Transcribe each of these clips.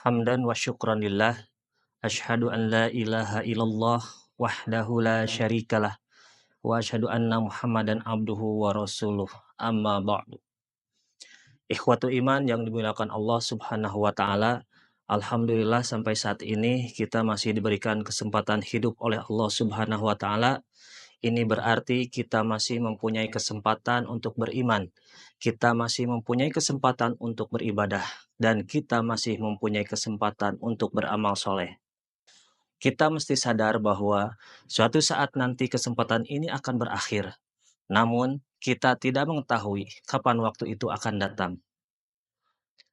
Hamdan wa syukran lillah, asyhadu an la ilaha illallah wahdahu la syarikalah, wa asyhadu anna Muhammadan abduhu wa rasuluh, amma ba'du. Ikhwatu iman yang dimuliakan Allah Subhanahu wa taala, alhamdulillah sampai saat ini kita masih diberikan kesempatan hidup oleh Allah Subhanahu wa taala. Ini berarti kita masih mempunyai kesempatan untuk beriman, kita masih mempunyai kesempatan untuk beribadah, dan kita masih mempunyai kesempatan untuk beramal soleh. Kita mesti sadar bahwa suatu saat nanti kesempatan ini akan berakhir. Namun, kita tidak mengetahui kapan waktu itu akan datang.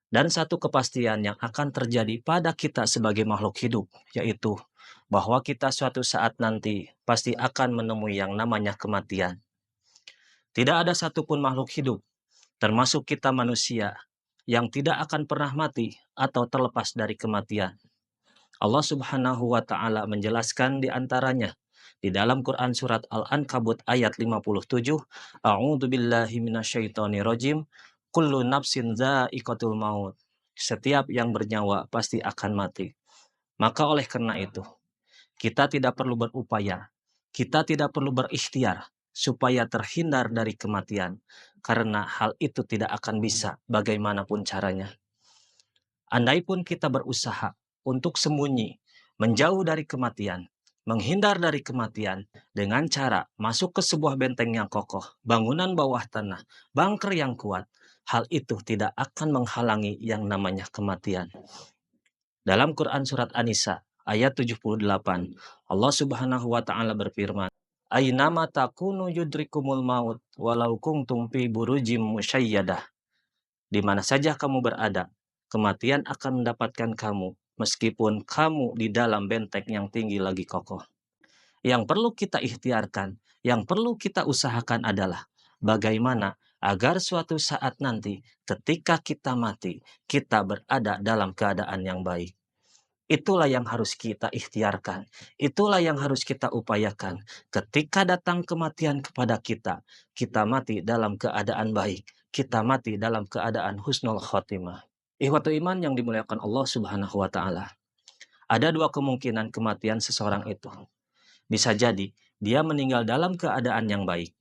Dan satu kepastian yang akan terjadi pada kita sebagai makhluk hidup, yaitu bahwa kita suatu saat nanti pasti akan menemui yang namanya kematian. Tidak ada satupun makhluk hidup, termasuk kita manusia, yang tidak akan pernah mati atau terlepas dari kematian. Allah Subhanahu wa taala menjelaskan di antaranya di dalam Quran surat Al-Ankabut ayat 57, A'udzu billahi minasyaitonir rajim, kullu nafsin dha'iqatul maut. Setiap yang bernyawa pasti akan mati. Maka oleh karena itu, kita tidak perlu berupaya, kita tidak perlu berikhtiar supaya terhindar dari kematian, karena hal itu tidak akan bisa bagaimanapun caranya. Andaipun kita berusaha untuk sembunyi, menjauh dari kematian, menghindar dari kematian dengan cara masuk ke sebuah benteng yang kokoh, bangunan bawah tanah, bunker yang kuat, hal itu tidak akan menghalangi yang namanya kematian. Dalam Quran surat An-Nisa ayat 78, Allah Subhanahu wa taala berfirman, "Ainama takunu yudrikumul maut walau kuntum fi burujim musyayyadah." Di mana saja kamu berada, kematian akan mendapatkan kamu meskipun kamu di dalam benteng yang tinggi lagi kokoh. Yang perlu kita ikhtiarkan, yang perlu kita usahakan adalah bagaimana agar suatu saat nanti ketika kita mati, kita berada dalam keadaan yang baik. Itulah yang harus kita ikhtiarkan. Itulah yang harus kita upayakan. Ketika datang kematian kepada kita, kita mati dalam keadaan baik. Kita mati dalam keadaan husnul khotimah. Ikhwatu iman yang dimuliakan Allah Subhanahu wa taala. Ada dua kemungkinan kematian seseorang itu. Bisa jadi dia meninggal dalam keadaan yang baik.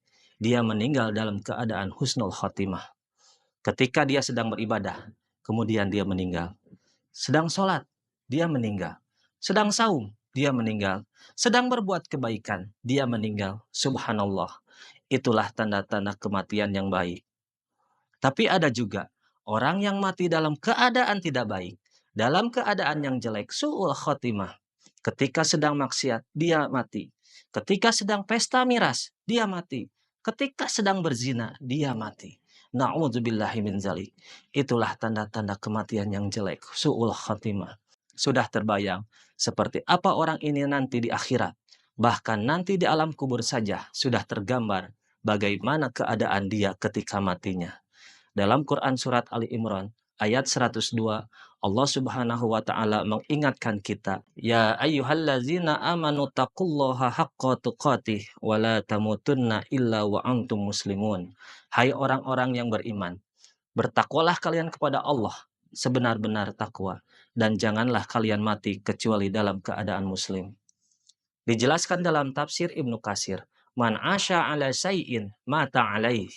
Dia meninggal dalam keadaan husnul khotimah. Ketika dia sedang beribadah, kemudian dia meninggal. Sedang sholat, dia meninggal. Sedang saum, dia meninggal. Sedang berbuat kebaikan, dia meninggal. Subhanallah. Itulah tanda-tanda kematian yang baik. Tapi ada juga orang yang mati dalam keadaan tidak baik. Dalam keadaan yang jelek, su'ul khotimah. Ketika sedang maksiat, dia mati. Ketika sedang pesta miras, dia mati. Ketika sedang berzina, dia mati. Na'udzubillahi min zalik. Itulah tanda-tanda kematian yang jelek, su'ul khatimah. Sudah terbayang seperti apa orang ini nanti di akhirat. Bahkan nanti di alam kubur saja sudah tergambar bagaimana keadaan dia ketika matinya. Dalam Quran surat Ali Imran ayat 102, Allah Subhanahu wa taala mengingatkan kita, ya ayyuhallazina amanu taqullaha haqqa tuqatih wa la tamutunna illa wa antum muslimun. Hai orang-orang yang beriman, bertakwalah kalian kepada Allah sebenar-benar takwa, dan janganlah kalian mati kecuali dalam keadaan muslim. Dijelaskan dalam tafsir Ibnu Katsir, man asya ala syai'in mata alaih.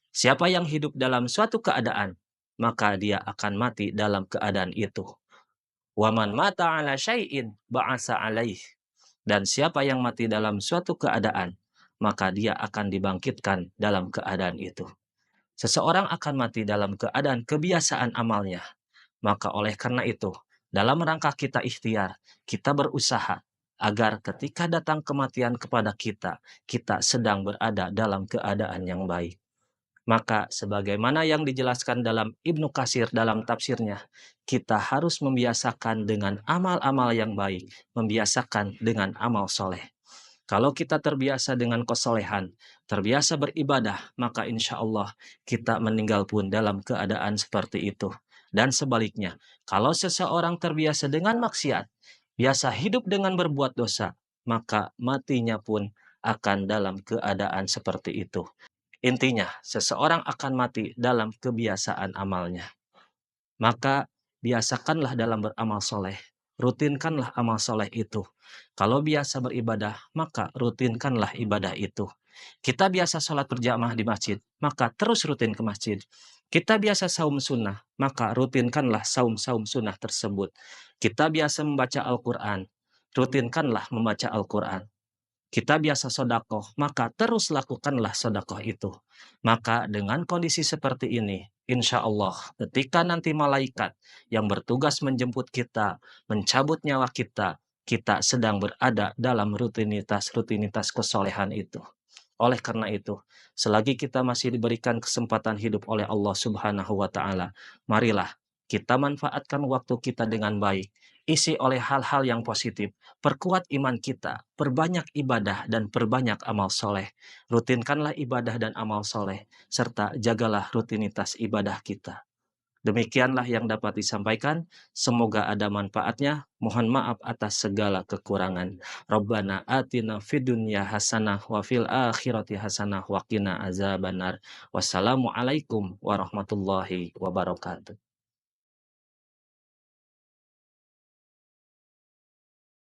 Siapa yang hidup dalam suatu keadaan, maka dia akan mati dalam keadaan itu. Waman mata ala syai'in ba'asa alaih. Dan siapa yang mati dalam suatu keadaan, maka dia akan dibangkitkan dalam keadaan itu. Seseorang akan mati dalam keadaan kebiasaan amalnya. Maka oleh karena itu, dalam rangka kita ikhtiar, kita berusaha agar ketika datang kematian kepada kita, kita sedang berada dalam keadaan yang baik. Maka sebagaimana yang dijelaskan dalam Ibnu Katsir dalam tafsirnya, kita harus membiasakan dengan amal-amal yang baik, membiasakan dengan amal soleh. Kalau kita terbiasa dengan kesolehan, terbiasa beribadah, maka insya Allah kita meninggal pun dalam keadaan seperti itu. Dan sebaliknya, kalau seseorang terbiasa dengan maksiat, biasa hidup dengan berbuat dosa, maka matinya pun akan dalam keadaan seperti itu. Intinya, seseorang akan mati dalam kebiasaan amalnya. Maka biasakanlah dalam beramal soleh. Rutinkanlah amal soleh itu. Kalau biasa beribadah, maka rutinkanlah ibadah itu. Kita biasa sholat berjamaah di masjid, maka terus rutin ke masjid. Kita biasa saum sunnah, maka rutinkanlah saum-saum sunnah tersebut. Kita biasa membaca Al-Quran, rutinkanlah membaca Al-Quran. Kita biasa sodakoh, maka terus lakukanlah sodakoh itu. Maka dengan kondisi seperti ini, insya Allah ketika nanti malaikat yang bertugas menjemput kita, mencabut nyawa kita, kita sedang berada dalam rutinitas-rutinitas kesolehan itu. Oleh karena itu, selagi kita masih diberikan kesempatan hidup oleh Allah Subhanahu wa Ta'ala, marilah kita manfaatkan waktu kita dengan baik, isi oleh hal-hal yang positif, perkuat iman kita, perbanyak ibadah dan perbanyak amal soleh. Rutinkanlah ibadah dan amal soleh, serta jagalah rutinitas ibadah kita. Demikianlah yang dapat disampaikan. Semoga ada manfaatnya. Mohon maaf atas segala kekurangan. Rabbana atina fid dunya hasanah wa fil akhirati hasanah wa qina azabannar. Wassalamualaikum warahmatullahi wabarakatuh.